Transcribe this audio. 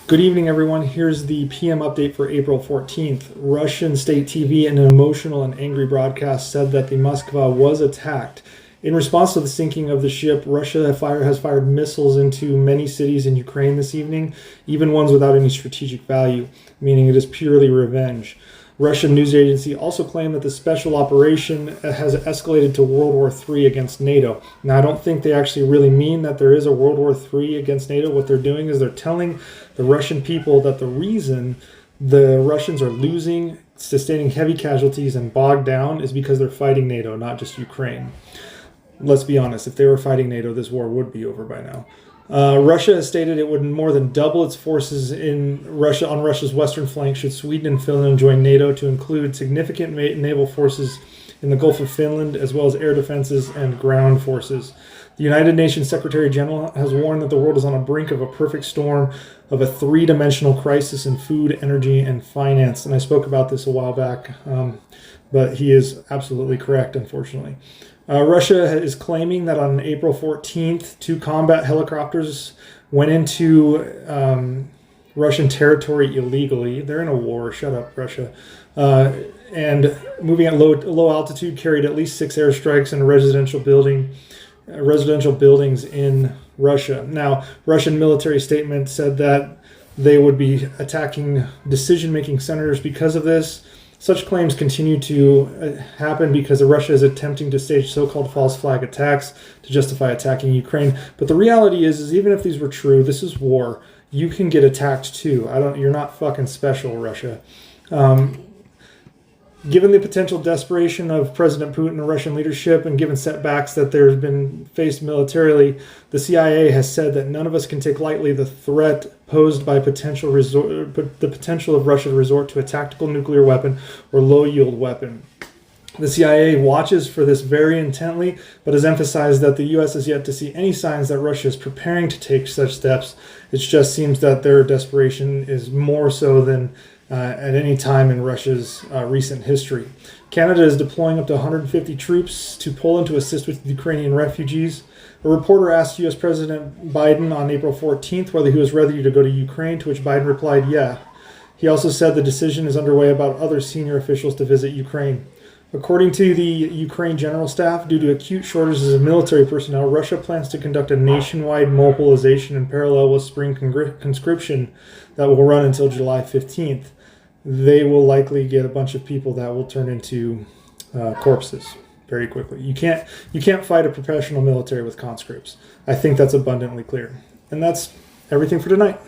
Good evening, everyone. Here's the PM update for April 14th. Russian state TV in an emotional and angry broadcast said that the Moskva was attacked. In response to the sinking of the ship, Russia has fired missiles into many cities in Ukraine this evening, even ones without any strategic value, meaning it is purely revenge. Russian news agency also claimed that the special operation has escalated to World War III against NATO. Now, I don't think they actually really mean that there is a World War III against NATO. What they're doing is they're telling the Russian people that the reason the Russians are losing, sustaining heavy casualties, and bogged down is because they're fighting NATO, not just Ukraine. Let's be honest, if they were fighting NATO, this war would be over by now. Russia has stated it would more than double its forces in Russia on Russia's western flank should Sweden and Finland join NATO, to include significant naval forces in the Gulf of Finland, as well as air defenses and ground forces. The United Nations Secretary General has warned that the world is on the brink of a perfect storm of a three-dimensional crisis in food, energy, and finance. And I spoke about this a while back, but he is absolutely correct, unfortunately. Russia is claiming that on April 14th, 2 combat helicopters went into Russian territory illegally. They're in a war. Shut up, Russia. And moving at low altitude, carried at least 6 airstrikes in a residential buildings in Russia. Now, Russian military statement said that they would be attacking decision-making centers because of this. Such claims continue to happen because Russia is attempting to stage so-called false flag attacks to justify attacking Ukraine. But the reality is even if these were true, this is war. You can get attacked too. You're not fucking special, Russia. Given the potential desperation of President Putin and Russian leadership, and given setbacks that there's been faced militarily, the CIA has said that none of us can take lightly the threat posed by the potential of Russia to resort to a tactical nuclear weapon or low-yield weapon. The CIA watches for this very intently, but has emphasized that the U.S. has yet to see any signs that Russia is preparing to take such steps. It just seems that their desperation is more so than at any time in Russia's recent history. Canada is deploying up to 150 troops to Poland to assist with Ukrainian refugees. A reporter asked U.S. President Biden on April 14th whether he was ready to go to Ukraine, to which Biden replied, yeah. He also said the decision is underway about other senior officials to visit Ukraine. According to the Ukraine General Staff, due to acute shortages of military personnel, Russia plans to conduct a nationwide mobilization in parallel with spring conscription that will run until July 15th. They will likely get a bunch of people that will turn into corpses very quickly. You can't fight a professional military with conscripts. I think that's abundantly clear. And that's everything for tonight.